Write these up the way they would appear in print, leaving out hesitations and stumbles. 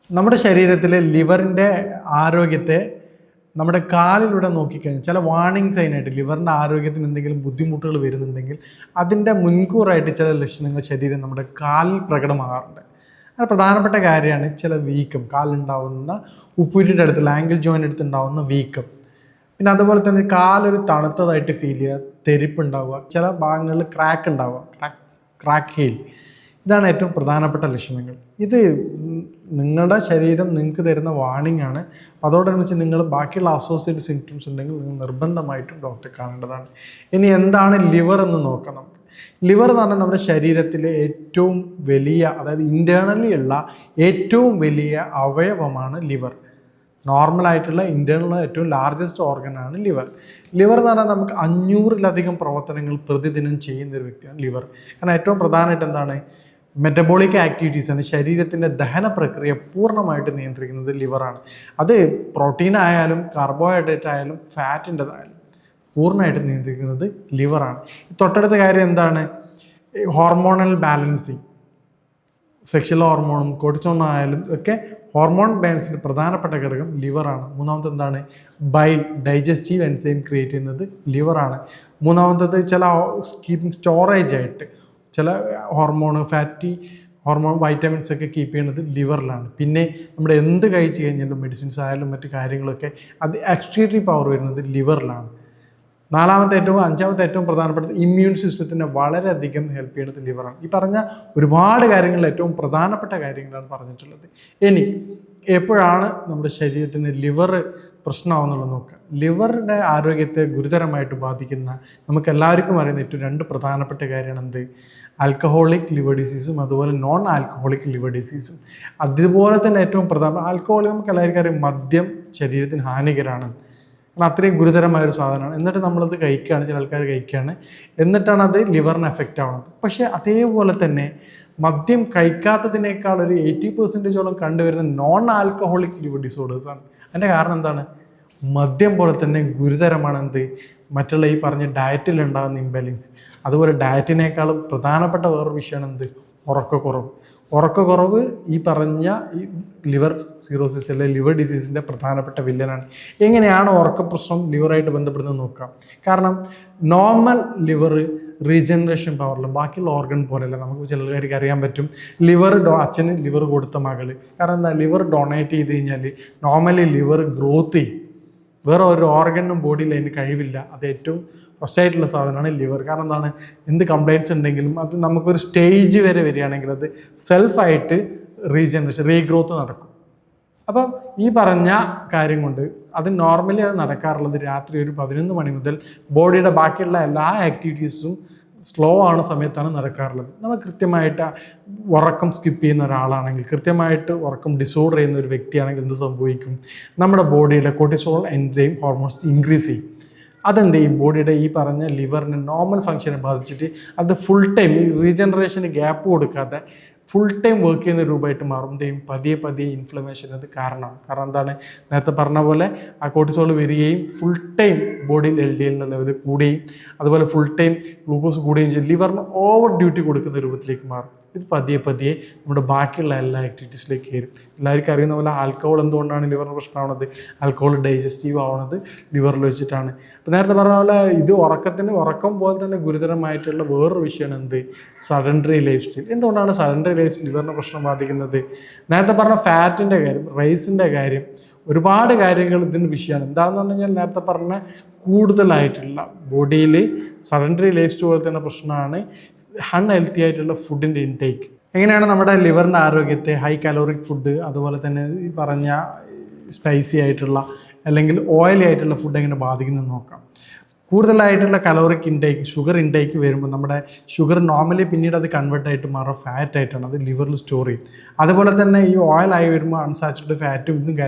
നമ്മുടെ ശരീരത്തിലെ ലിവറിൻ്റെ ആരോഗ്യത്തെ നമ്മുടെ കാലിലൂടെ നോക്കിക്കഴിഞ്ഞാൽ ചില വാർണിംഗ് സൈനായിട്ട് ലിവറിൻ്റെ ആരോഗ്യത്തിന് എന്തെങ്കിലും ബുദ്ധിമുട്ടുകൾ വരുന്നുണ്ടെങ്കിൽ അതിൻ്റെ മുൻകൂറായിട്ട് ചില ലക്ഷണങ്ങൾ ശരീരം നമ്മുടെ കാലിൽ പ്രകടമാകാറുണ്ട്. അത് പ്രധാനപ്പെട്ട കാര്യമാണ് ചില വീക്കം, കാലുണ്ടാവുന്ന ഉപ്പൂറ്റിയുടെ അടുത്തുള്ള ആംഗിൾ ജോയിൻ്റ് അടുത്ത് ഉണ്ടാവുന്ന വീക്കം. പിന്നെ അതുപോലെ തന്നെ കാലൊരു തണുത്തതായിട്ട് ഫീൽ ചെയ്യുക, തെരിപ്പുണ്ടാവുക, ചില ഭാഗങ്ങളിൽ ക്രാക്ക് ഉണ്ടാവുക, ക്രാക്ക് ഹീൽ. ഇതാണ് ഏറ്റവും പ്രധാനപ്പെട്ട ലക്ഷണങ്ങൾ. ഇത് നിങ്ങളുടെ ശരീരം നിങ്ങൾക്ക് തരുന്ന വാർണിംഗ് ആണ്. അതോടനുബന്ധിച്ച് നിങ്ങൾ ബാക്കിയുള്ള അസോസിയേറ്റ് സിംറ്റംസ് ഉണ്ടെങ്കിൽ നിങ്ങൾ നിർബന്ധമായിട്ടും ഡോക്ടറെ കാണേണ്ടതാണ്. ഇനി എന്താണ് ലിവർ എന്ന് നോക്കാം നമുക്ക്. ലിവർ എന്ന് പറഞ്ഞാൽ നമ്മുടെ ശരീരത്തിലെ ഏറ്റവും വലിയ, അതായത് ഇൻറ്റേർണലി ഉള്ള ഏറ്റവും വലിയ അവയവമാണ് ലിവർ. നോർമലായിട്ടുള്ള ഇൻറ്റേർണൽ ഏറ്റവും ലാർജസ്റ്റ് ഓർഗനാണ് ലിവർ. ലിവർ എന്ന് പറഞ്ഞാൽ നമുക്ക് 500-ലധികം പ്രവർത്തനങ്ങൾ പ്രതിദിനം ചെയ്യുന്ന ഒരു വ്യക്തിയാണ് ലിവർ. കാരണം ഏറ്റവും പ്രധാനമായിട്ട് എന്താണ്, മെറ്റബോളിക് ആക്ടിവിറ്റീസ് ആണ്. ശരീരത്തിൻ്റെ ദഹന പ്രക്രിയ പൂർണ്ണമായിട്ട് നിയന്ത്രിക്കുന്നത് ലിവറാണ്. അത് പ്രോട്ടീൻ ആയാലും കാർബോഹൈഡ്രേറ്റ് ആയാലും ഫാറ്റിൻ്റെതായാലും പൂർണ്ണമായിട്ട് നിയന്ത്രിക്കുന്നത് ലിവറാണ്. തൊട്ടടുത്ത കാര്യം എന്താണ്, ഹോർമോണൽ ബാലൻസിങ്. സെക്ഷൽ ഹോർമോണും കോർട്ടിസോളും ആയാലും ഒക്കെ ഹോർമോൺ ബാലൻസിൻ്റെ പ്രധാനപ്പെട്ട ഘടകം ലിവറാണ്. മൂന്നാമത്തെ എന്താണ്, ബൈൽ, ഡൈജസ്റ്റീവ് എൻസൈം ക്രിയേറ്റ് ചെയ്യുന്നത് ലിവറാണ്. മൂന്നാമത്തത് ചില സ്റ്റോറേജ് ആയിട്ട് ചില ഹോർമോൺ, ഫാറ്റി ഹോർമോൺ, വൈറ്റമിൻസ് ഒക്കെ കീപ്പ് ചെയ്യുന്നത് ലിവറിലാണ്. പിന്നെ നമ്മുടെ എന്ത് കഴിച്ച് കഴിഞ്ഞാലും മെഡിസിൻസ് ആയാലും മറ്റു കാര്യങ്ങളൊക്കെ അത് എക്സ്ക്രീറ്ററി പവർ വരുന്നത് ലിവറിലാണ്. അഞ്ചാമത്തെ ഏറ്റവും പ്രധാനപ്പെട്ടത് ഇമ്മ്യൂൺ സിസ്റ്റത്തിനെ വളരെയധികം ഹെൽപ്പ് ചെയ്യുന്നത് ലിവറാണ്. ഈ പറഞ്ഞ ഒരുപാട് കാര്യങ്ങളിൽ ഏറ്റവും പ്രധാനപ്പെട്ട കാര്യങ്ങളാണ് പറഞ്ഞിട്ടുള്ളത്. ഇനി എപ്പോഴാണ് നമ്മുടെ ശരീരത്തിന് ലിവർ പ്രശ്നമാവുന്നുള്ളത് നോക്കുക. ലിവറിൻ്റെ ആരോഗ്യത്തെ ഗുരുതരമായിട്ട് ബാധിക്കുന്ന നമുക്ക് എല്ലാവർക്കും അറിയുന്ന ഏറ്റവും 2 പ്രധാനപ്പെട്ട കാര്യമാണ് എന്ത്, ആൽക്കഹോളിക് ലിവർ ഡിസീസും അതുപോലെ നോൺ ആൽക്കഹോളിക് ലിവർ ഡിസീസും. അതുപോലെ തന്നെ ഏറ്റവും പ്രധാന ആൽക്കഹോൾ, നമുക്ക് എല്ലാവർക്കും അറിയാം മദ്യം ശരീരത്തിന് ഹാനികരമാണ്. കാരണം അത്രയും ഗുരുതരമായൊരു സാധനമാണ്. എന്നിട്ട് നമ്മളത് കഴിക്കുകയാണ്, ചില ആൾക്കാർ കഴിക്കുകയാണ്, എന്നിട്ടാണ് അത് ലിവറിന് എഫക്റ്റ് ആവുന്നത്. പക്ഷേ അതേപോലെ തന്നെ മദ്യം കഴിക്കാത്തതിനേക്കാൾ ഒരു 80% കണ്ടുവരുന്ന നോൺ ആൽക്കഹോളിക് ലിവർ ഡിസോർഡേഴ്സാണ്. അതിൻ്റെ കാരണം എന്താണ്, മദ്യം പോലെ തന്നെ ഗുരുതരമാണ് എന്ത്, മറ്റുള്ള ഈ പറഞ്ഞ ഡയറ്റിലുണ്ടാകുന്ന ഇംബാലൻസ്. അതുപോലെ ഡയറ്റിനേക്കാളും പ്രധാനപ്പെട്ട വേറൊരു വിഷയമാണ് എന്ത്, ഉറക്കക്കുറവ്. ഉറക്കക്കുറവ് ഈ പറഞ്ഞ ഈ ലിവർ സിറോസിസ് അല്ലെങ്കിൽ ലിവർ ഡിസീസിൻ്റെ പ്രധാനപ്പെട്ട വില്ലനാണ്. എങ്ങനെയാണ് ഉറക്ക പ്രശ്നം ലിവറായിട്ട് ബന്ധപ്പെടുന്നത് നോക്കാം. കാരണം നോർമൽ ലിവർ റീജനറേഷൻ പവറിൽ ബാക്കിയുള്ള ഓർഗൻ പോലെയല്ല. നമുക്ക് ചിലർക്ക് അറിയാൻ പറ്റും അച്ഛന് ലിവർ കൊടുത്ത മകള്. കാരണം എന്താ, ലിവർ ഡൊണേറ്റ് ചെയ്ത് കഴിഞ്ഞാൽ നോർമലി ലിവർ ഗ്രോത്ത് ചെയ്യും. വേറെ ഒരു ഓർഗനും ബോഡിയിൽ അതിന് കഴിവില്ല. അത് ഏറ്റവും ഫസ്റ്റായിട്ടുള്ള സാധനമാണ് ലിവർ. കാരണം എന്താണ്, എന്ത് കംപ്ലയിൻറ്റ്സ് ഉണ്ടെങ്കിലും അത് നമുക്കൊരു സ്റ്റേജ് വരെ വരികയാണെങ്കിൽ അത് സെൽഫായിട്ട് റീഗ്രോത്ത് നടക്കും. അപ്പം ഈ പറഞ്ഞ കാര്യം കൊണ്ട് അത് നോർമലി അത് നടക്കാറുള്ളത് രാത്രി ഒരു 11 മണി മുതൽ ബോഡിയുടെ ബാക്കിയുള്ള എല്ലാ ആക്ടിവിറ്റീസും സ്ലോ ആണ് സമയത്താണ് നടക്കാറുള്ളത്. നമ്മൾ കൃത്യമായിട്ട് ഉറക്കം സ്കിപ്പ് ചെയ്യുന്ന ഒരാളാണെങ്കിൽ, കൃത്യമായിട്ട് ഉറക്കം ഡിസോർഡർ ചെയ്യുന്ന ഒരു വ്യക്തിയാണെങ്കിൽ എന്ത് സംഭവിക്കും, നമ്മുടെ ബോഡിയിലെ കോർട്ടിസോൾ എൻസൈം ഹോർമോൺസ് ഇൻക്രീസ് ചെയ്യും. അതെന്ത് ചെയ്യും, ബോഡിയുടെ ഈ പറഞ്ഞ ലിവറിൻ്റെ നോർമൽ ഫങ്ഷനെ ബാധിച്ചിട്ട് അത് ഫുൾ ടൈം റീജനറേഷന് ഗ്യാപ്പ് കൊടുക്കാതെ ഫുൾ ടൈം വർക്ക് ചെയ്യുന്ന രൂപമായിട്ട് മാറും. എന്തെയും പതിയെ ഇൻഫ്ലമേഷൻ അത് കാരണമാണ്. കാരണം എന്താണ്, നേരത്തെ പറഞ്ഞ പോലെ ആ കോർട്ടിസോൾ വരികയും ഫുൾ ടൈം ബോഡിയിൽ LDL ലെവൽ കൂടുകയും അതുപോലെ ഫുൾ ടൈം ഗ്ലൂക്കോസ് കൂടുകയും ചെയ്യും. ലിവറിന് ഓവർ ഡ്യൂട്ടി കൊടുക്കുന്ന രൂപത്തിലേക്ക് മാറും. ഇത് പതിയെ നമ്മുടെ ബാക്കിയുള്ള എല്ലാ ആക്ടിവിറ്റീസിലേക്ക് കയറും. എല്ലാവർക്കും അറിയുന്ന പോലെ ആൽക്കഹോൾ എന്തുകൊണ്ടാണ് ലിവറിന് പ്രശ്നമാവുന്നത്, ആൽക്കഹോൾ ഡൈജസ്റ്റീവ് ആവുന്നത് ലിവറിൽ വെച്ചിട്ടാണ്. അപ്പോൾ നേരത്തെ പറഞ്ഞ പോലെ ഇത് ഉറക്കം പോലെ തന്നെ ഗുരുതരമായിട്ടുള്ള വേറൊരു വിഷയമാണ് എന്ത്, സഡൻഡറി ലൈഫ് സ്റ്റൈൽ. എന്തുകൊണ്ടാണ് സഡൻഡറി ലൈഫ് സ്റ്റൈൽ ലിവറിന് പ്രശ്നം ബാധിക്കുന്നത്? നേരത്തെ പറഞ്ഞ ഫാറ്റിൻ്റെ കാര്യം, റൈസിൻ്റെ കാര്യം, ഒരുപാട് കാര്യങ്ങൾ ഇതിന് വിഷയമാണ്. എന്താണെന്ന് പറഞ്ഞു കഴിഞ്ഞാൽ നേരത്തെ പറഞ്ഞ കൂടുതലായിട്ടുള്ള ബോഡിയിൽ സഡൻഡറി ലൈഫ് സ്റ്റൈൽ പോലെ തന്നെ പ്രശ്നമാണ് അൺഹെൽത്തി ആയിട്ടുള്ള ഫുഡിൻ്റെ ഇൻടേക്ക്. എങ്ങനെയാണ് നമ്മുടെ ലിവറിൻ്റെ ആരോഗ്യത്തെ ഹൈ കലോറിക് ഫുഡ്, അതുപോലെ തന്നെ ഈ പറഞ്ഞ സ്പൈസി ആയിട്ടുള്ള അല്ലെങ്കിൽ ഓയിലി ആയിട്ടുള്ള ഫുഡ് എങ്ങനെ ബാധിക്കുന്നത് നോക്കാം. കൂടുതലായിട്ടുള്ള കലോറിക് ഇൻടേക്ക്, ഷുഗർ ഇൻടേക്ക് വരുമ്പോൾ നമ്മുടെ ഷുഗർ നോർമലി പിന്നീട് അത് കൺവേർട്ടായിട്ട് മാറും ഫാറ്റായിട്ടാണ്, അത് ലിവറിൽ സ്റ്റോർ ചെയ്യും. അതുപോലെ തന്നെ ഈ ഓയിലായി വരുമ്പോൾ അൺസാച്ചുറേറ്റഡ് ഫാറ്റും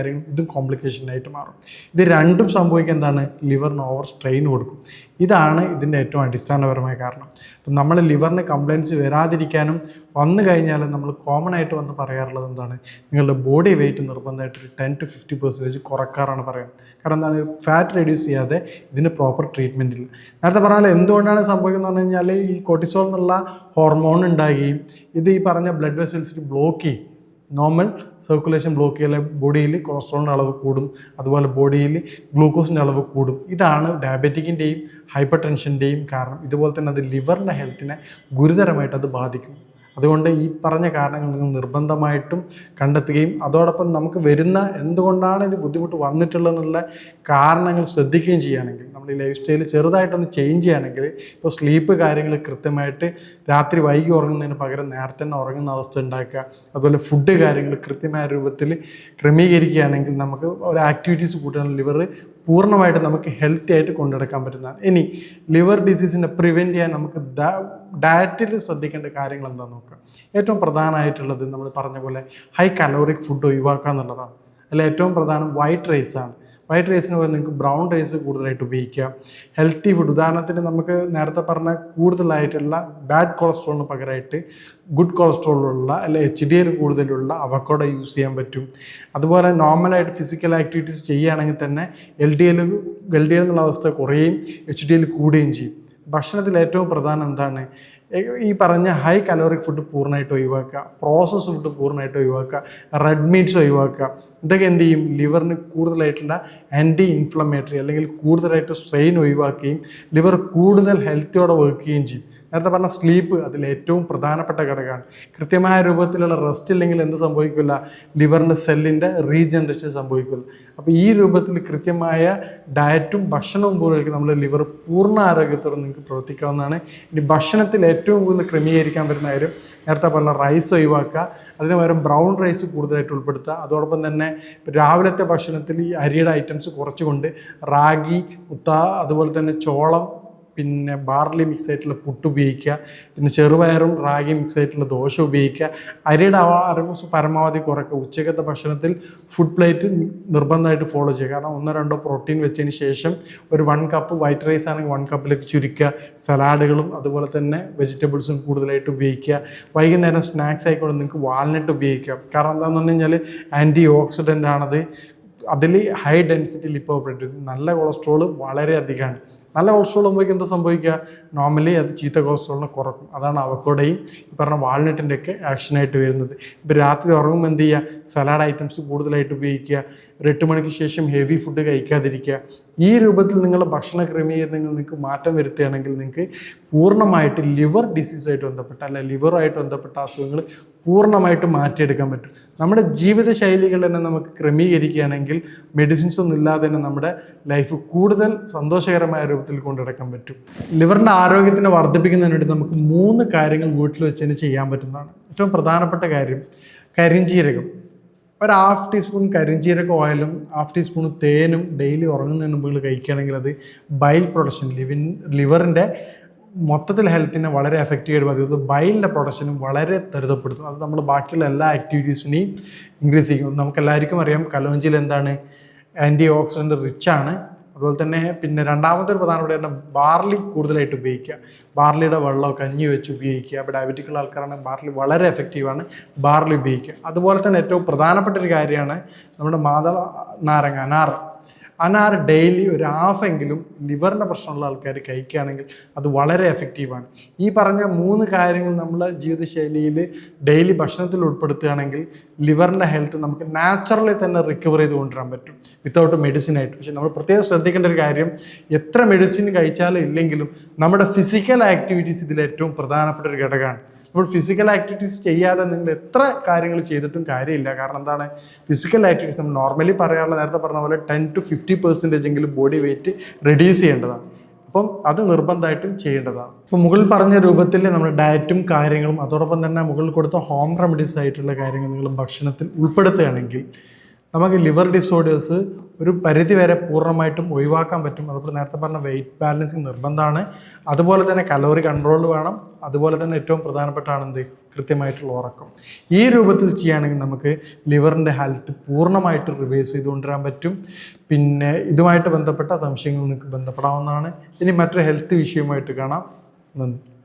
ഇതും കോംപ്ലിക്കേഷനായിട്ട് മാറും. ഇത് രണ്ടും സംഭവിക്കുക എന്താണ്, ലിവറിന് ഓവർ സ്ട്രെയിൻ കൊടുക്കും. ഇതാണ് ഇതിൻ്റെ ഏറ്റവും അടിസ്ഥാനപരമായ കാരണം. അപ്പം നമ്മൾ ലിവറിന് കംപ്ലയിൻറ്റ്സ് വരാതിരിക്കാനും വന്നു കഴിഞ്ഞാലും നമ്മൾ കോമൺ ആയിട്ട് വന്ന് പറയാറുള്ളത് എന്താണ്, നിങ്ങളുടെ ബോഡി വെയിറ്റ് നിർബന്ധമായിട്ട് ഒരു 10 to 50% കുറക്കാറാണ് പറയുന്നത്. കാരണം എന്താണ്, ഫാറ്റ് റെഡ്യൂസ് ചെയ്യാതെ ഇതിന് പ്രോപ്പർ ട്രീറ്റ്മെൻറ്റ് ഇല്ല. നേരത്തെ പറഞ്ഞാൽ എന്തുകൊണ്ടാണ് സംഭവിക്കുന്നത് പറഞ്ഞു കഴിഞ്ഞാൽ ഈ കോർട്ടിസോൾ എന്നുള്ള ഹോർമോൺ ഉണ്ടാകുകയും ഇത് ഈ പറഞ്ഞ ബ്ലഡ് വെസൽസിന് ബ്ലോക്ക് ചെയ്യും. നോർമൽ സർക്കുലേഷൻ ബ്ലോക്ക് ചെയ്താൽ ബോഡിയിൽ കൊളസ്ട്രോളിൻ്റെ അളവ് കൂടും, അതുപോലെ ബോഡിയിൽ ഗ്ലൂക്കോസിൻ്റെ അളവ് കൂടും. ഇതാണ് ഡയബറ്റിക്കിൻ്റെയും ഹൈപ്പർ ടെൻഷൻ്റെയും കാരണം. ഇതുപോലെ തന്നെ അത് ലിവറിൻ്റെ ഹെൽത്തിനെ ഗുരുതരമായിട്ട് അത് ബാധിക്കും. അതുകൊണ്ട് ഈ പറഞ്ഞ കാരണങ്ങൾ നിങ്ങൾ നിർബന്ധമായിട്ടും കണ്ടെത്തുകയും അതോടൊപ്പം നമുക്ക് വരുന്ന എന്തുകൊണ്ടാണ് ഇത് ബുദ്ധിമുട്ട് വന്നിട്ടുള്ളതെന്നുള്ള കാരണങ്ങൾ ശ്രദ്ധിക്കുകയും ചെയ്യുകയാണെങ്കിൽ, നമ്മൾ ഈ ലൈഫ് സ്റ്റൈൽ ചെറുതായിട്ടൊന്ന് ചേഞ്ച് ചെയ്യുകയാണെങ്കിൽ, ഇപ്പോൾ സ്ലീപ്പ് കാര്യങ്ങൾ കൃത്യമായിട്ട് രാത്രി വൈകി ഉറങ്ങുന്നതിന് പകരം നേരത്തെ തന്നെ ഉറങ്ങുന്ന അവസ്ഥ ഉണ്ടാക്കുക, അതുപോലെ ഫുഡ് കാര്യങ്ങൾ കൃത്യമായ രൂപത്തിൽ ക്രമീകരിക്കുകയാണെങ്കിൽ നമുക്ക് ഒരു ആക്ടിവിറ്റീസ് കൂട്ടാൻ ലിവർ പൂർണ്ണമായിട്ട് നമുക്ക് ഹെൽത്തി ആയിട്ട് കൊണ്ടുനടക്കാൻ പറ്റുന്നതാണ്. ഇനി ലിവർ ഡിസീസിനെ പ്രിവെൻറ്റ് ചെയ്യാൻ നമുക്ക് ഡയറ്റിൽ ശ്രദ്ധിക്കേണ്ട കാര്യങ്ങൾ എന്താണെന്ന് നോക്കാം. ഏറ്റവും പ്രധാനമായിട്ടുള്ളത് നമ്മൾ പറഞ്ഞ പോലെ ഹൈ കലോറിക് ഫുഡ് ഒഴിവാക്കുക എന്നുള്ളതാണ്. അതിൽ ഏറ്റവും പ്രധാനം വൈറ്റ് റൈസാണ്. വൈറ്റ് റൈസിന് പകരം നിങ്ങൾക്ക് ബ്രൗൺ റൈസ് കൂടുതലായിട്ട് ഉപയോഗിക്കുക. ഹെൽത്തി ഫുഡ്, ഉദാഹരണത്തിന് നമുക്ക് നേരത്തെ പറഞ്ഞ കൂടുതലായിട്ടുള്ള ബാഡ് കൊളസ്ട്രോളിന് പകരമായിട്ട് ഗുഡ് കൊളസ്ട്രോളുള്ള അല്ലെ HDL കൂടുതലുള്ള അവക്കോഡോ യൂസ് ചെയ്യാൻ പറ്റും. അതുപോലെ നോർമലായിട്ട് ഫിസിക്കൽ ആക്ടിവിറ്റീസ് ചെയ്യുകയാണെങ്കിൽ തന്നെ LDL എന്നുള്ള അവസ്ഥ കുറയുകയും HDL കൂടുകയും ചെയ്യും. ഭക്ഷണത്തിൽ ഏറ്റവും പ്രധാനം എന്താണ്? ഈ പറഞ്ഞ ഹൈ കലോറിക് ഫുഡ് പൂർണ്ണമായിട്ട് ഒഴിവാക്കുക, പ്രോസസ്സ് ഫുഡ് പൂർണ്ണമായിട്ട് ഒഴിവാക്കുക, റെഡ് മീറ്റ്സ് ഒഴിവാക്കുക. ഇതൊക്കെ എന്ത് ചെയ്യും? ലിവറിന് കൂടുതലായിട്ടുള്ള ആൻറ്റി ഇൻഫ്ലമേറ്ററി അല്ലെങ്കിൽ കൂടുതലായിട്ട് സ്ട്രെയിൻ ഒഴിവാക്കുകയും ലിവർ കൂടുതൽ ഹെൽത്തിയോടെ വർക്ക് ചെയ്യുകയും ചെയ്യും. നേരത്തെ പറഞ്ഞ സ്ലീപ്പ് അതിൽ ഏറ്റവും പ്രധാനപ്പെട്ട ഘടകമാണ്. കൃത്യമായ രൂപത്തിലുള്ള റെസ്റ്റ് ഇല്ലെങ്കിൽ എന്ത് സംഭവിക്കില്ല? ലിവറിൻ്റെ സെല്ലിൻ്റെ റീജനറേഷൻ സംഭവിക്കില്ല. അപ്പോൾ ഈ രൂപത്തിൽ കൃത്യമായ ഡയറ്റും ഭക്ഷണവും പോലും നമ്മുടെ ലിവർ പൂർണ്ണ ആരോഗ്യത്തോടെ നിങ്ങൾക്ക് പ്രവർത്തിക്കാവുന്നതാണ്. ഇനി ഭക്ഷണത്തിൽ ഏറ്റവും കൂടുതൽ ക്രമീകരിക്കാൻ പറ്റുന്ന കാര്യം നേരത്തെ പറഞ്ഞ റൈസ് ഒഴിവാക്കുക, അതിന് പകരം ബ്രൗൺ റൈസ് കൂടുതലായിട്ട് ഉൾപ്പെടുത്തുക. അതോടൊപ്പം തന്നെ രാവിലത്തെ ഭക്ഷണത്തിൽ ഈ അരിയുടെ ഐറ്റംസ് കുറച്ചുകൊണ്ട് റാഗി, മുത്ത, അതുപോലെ തന്നെ ചോളം, പിന്നെ ബാർലി മിക്സ് ആയിട്ടുള്ള പുട്ട് ഉപയോഗിക്കുക, പിന്നെ ചെറുപയറും റാഗി മിക്സ് ആയിട്ടുള്ള ദോശ ഉപയോഗിക്കുക. അരിയുടെ അളവ് പരമാവധി കുറയ്ക്കുക. ഉച്ചക്കത്തെ ഭക്ഷണത്തിൽ ഫുഡ് പ്ലേറ്റ് നിർബന്ധമായിട്ട് ഫോളോ ചെയ്യുക. കാരണം 1-2 പ്രോട്ടീൻ വെച്ചതിന് ശേഷം ഒരു 1 കപ്പ് വൈറ്റ് റൈസ് ആണെങ്കിൽ 1 കപ്പിലേക്ക് ചുരുക്കുക. സലാഡുകളും അതുപോലെ തന്നെ വെജിറ്റബിൾസും കൂടുതലായിട്ട് ഉപയോഗിക്കുക. വൈകുന്നേരം സ്നാക്സ് ആയിക്കൊണ്ട് നിങ്ങൾക്ക് വാൾനട്ട് ഉപയോഗിക്കാം. കാരണം എന്താണെന്ന് പറഞ്ഞു കഴിഞ്ഞാൽ ആൻറ്റി ഓക്സിഡൻ്റ് ആണത്. അതിൽ ഹൈ ഡെൻസിറ്റി ലിപ്പോപ്രോട്ടീൻ, നല്ല കൊളസ്ട്രോൾ വളരെ അധികമാണ്. നല്ല കൊളസ്ട്രോൾ ആകുമ്പോഴേക്കും എന്താ സംഭവിക്കുക? നോർമലി അത് ചീത്ത കൊളസ്ട്രോളിനെ കുറക്കും. അതാണ് അവക്കോടയും ഈ പറഞ്ഞ വാൾനട്ടിൻ്റെ ഒക്കെ ആക്ഷനായിട്ട് വരുന്നത്. ഇപ്പോൾ രാത്രി ഉറങ്ങുമ്പോൾ എന്ത് ചെയ്യുക? സലാഡ് ഐറ്റംസ് കൂടുതലായിട്ട് ഉപയോഗിക്കുക. ഒരു 8 മണിക്ക് ശേഷം ഹെവി ഫുഡ് കഴിക്കാതിരിക്കുക. ഈ രൂപത്തിൽ നിങ്ങളുടെ ഭക്ഷണ ക്രമീകരണങ്ങൾ നിങ്ങൾക്ക് മാറ്റം വരുത്തുകയാണെങ്കിൽ നിങ്ങൾക്ക് പൂർണ്ണമായിട്ട് ലിവർ ഡിസീസുമായിട്ട് ബന്ധപ്പെട്ട അല്ലെ ലിവറുമായിട്ട് ബന്ധപ്പെട്ട അസുഖങ്ങൾ പൂർണ്ണമായിട്ട് മാറ്റിയെടുക്കാൻ പറ്റും. നമ്മുടെ ജീവിതശൈലികൾ തന്നെ നമുക്ക് ക്രമീകരിക്കുകയാണെങ്കിൽ മെഡിസിൻസ് ഒന്നും ഇല്ലാതെ തന്നെ നമ്മുടെ ലൈഫ് കൂടുതൽ സന്തോഷകരമായ രൂപത്തിൽ കൊണ്ടുനടക്കാൻ പറ്റും. ലിവറിൻ്റെ ആരോഗ്യത്തിനെ വർദ്ധിപ്പിക്കുന്നതിന് വേണ്ടി നമുക്ക് 3 കാര്യങ്ങൾ വീട്ടിൽ വെച്ച് തന്നെ ചെയ്യാൻ പറ്റുന്നതാണ്. ഏറ്റവും പ്രധാനപ്പെട്ട കാര്യം കരിഞ്ജീരകം. ഒരു 1/2 ടീസ്പൂൺ കരിഞ്ജീരക ഓയിലും 1/2 ടീസ്പൂൺ തേനും ഡെയിലി ഉറങ്ങുന്നതിന് മുമ്പ് കഴിക്കുകയാണെങ്കിൽ അത് ബൈൽ പ്രൊഡക്ഷൻ, ലിവറിൻ്റെ മൊത്തത്തിൽ ഹെൽത്തിനെ വളരെ എഫക്റ്റീവ് ആയിട്ട് ബാധിക്കും. അത് ബൈലിൻ്റെ പ്രൊഡക്ഷനും വളരെ ത്വരിതപ്പെടുത്തും. അത് നമ്മൾ ബാക്കിയുള്ള എല്ലാ ആക്ടിവിറ്റീസിനെയും ഇൻക്രീസ് ചെയ്യും. നമുക്കെല്ലാവർക്കും അറിയാം കലോഞ്ചിയിൽ എന്താണ്? ആൻറ്റി ഓക്സിഡൻ്റ് റിച്ച് ആണ്. അതുപോലെ തന്നെ പിന്നെ രണ്ടാമത്തെ ഒരു പ്രധാനപ്പെട്ട ബാർലി കൂടുതലായിട്ട് ഉപയോഗിക്കുക. ബാർലിയുടെ വെള്ളം കഞ്ഞി വെച്ച് ഉപയോഗിക്കുക. അപ്പോൾ ഡയബറ്റിക്കുള്ള ആൾക്കാരാണെങ്കിൽ ബാർലി വളരെ എഫക്റ്റീവാണ്, ബാർലി ഉപയോഗിക്കുക. അതുപോലെ തന്നെ ഏറ്റവും പ്രധാനപ്പെട്ട ഒരു കാര്യമാണ് നമ്മുടെ മാതള നാരങ്ങ, അനാർ ഡെയിലി ഒരു ഹാഫെങ്കിലും ലിവറിൻ്റെ പ്രശ്നമുള്ള ആൾക്കാർ കഴിക്കുകയാണെങ്കിൽ അത് വളരെ എഫക്റ്റീവാണ്. ഈ പറഞ്ഞ 3 കാര്യങ്ങൾ നമ്മുടെ ജീവിതശൈലിയിൽ ഡെയിലി ഭക്ഷണത്തിൽ ഉൾപ്പെടുത്തുകയാണെങ്കിൽ ലിവറിൻ്റെ ഹെൽത്ത് നമുക്ക് നാച്ചുറലി തന്നെ റിക്കവർ ചെയ്ത് കൊണ്ടുവരാൻ പറ്റും വിത്തൗട്ട് മെഡിസിനായിട്ട്. പക്ഷെ നമ്മൾ പ്രത്യേകം ശ്രദ്ധിക്കേണ്ട ഒരു കാര്യം, എത്ര മെഡിസിൻ കഴിച്ചാലും ഇല്ലെങ്കിലും നമ്മുടെ ഫിസിക്കൽ ആക്ടിവിറ്റീസ് ഇതിൽ ഏറ്റവും പ്രധാനപ്പെട്ട ഒരു ഘടകമാണ്. നമ്മൾ ഫിസിക്കൽ ആക്ടിവിറ്റീസ് ചെയ്യാതെ നിങ്ങൾ എത്ര കാര്യങ്ങൾ ചെയ്തിട്ടും കാര്യമില്ല. കാരണം എന്താണ്? ഫിസിക്കൽ ആക്ടിവിറ്റീസ് നമ്മൾ നോർമലി പറയാറുള്ള നേരത്തെ പറഞ്ഞ പോലെ 10 to 50% എങ്കിലും ബോഡി വെയിറ്റ് റെഡ്യൂസ് ചെയ്യേണ്ടതാണ്. അപ്പം അത് നിർബന്ധമായിട്ടും ചെയ്യേണ്ടതാണ്. അപ്പോൾ മുകളിൽ പറഞ്ഞ രൂപത്തിൽ നമ്മുടെ ഡയറ്റും കാര്യങ്ങളും അതോടൊപ്പം തന്നെ മുകളിൽ കൊടുത്ത ഹോം റെമഡീസ് ആയിട്ടുള്ള കാര്യങ്ങൾ നിങ്ങൾ ഭക്ഷണത്തിൽ ഉൾപ്പെടുത്തുകയാണെങ്കിൽ നമുക്ക് ലിവർ ഡിസോർഡേഴ്സ് ഒരു പരിധി വരെ പൂർണ്ണമായിട്ടും ഒഴിവാക്കാൻ പറ്റും. അതുപോലെ നേരത്തെ പറഞ്ഞ വെയിറ്റ് ബാലൻസിങ് നിർബന്ധമാണ്. അതുപോലെ തന്നെ കലോറി കൺട്രോൾ വേണം. അതുപോലെ തന്നെ ഏറ്റവും പ്രധാനപ്പെട്ടാണ് എന്ത്? കൃത്യമായിട്ടുള്ള ഉറക്കം. ഈ രൂപത്തിൽ ചെയ്യുകയാണെങ്കിൽ നമുക്ക് ലിവറിൻ്റെ ഹെൽത്ത് പൂർണ്ണമായിട്ട് റിവേഴ്സ് ചെയ്തുകൊണ്ടുവരാൻ പറ്റും. പിന്നെ ഇതുമായിട്ട് ബന്ധപ്പെട്ട സംശയങ്ങൾ നിങ്ങൾക്ക് ബന്ധപ്പെടാവുന്നതാണ്. ഇനി മറ്റൊരു ഹെൽത്ത് വിഷയമായിട്ട് കാണാം. നന്ദി.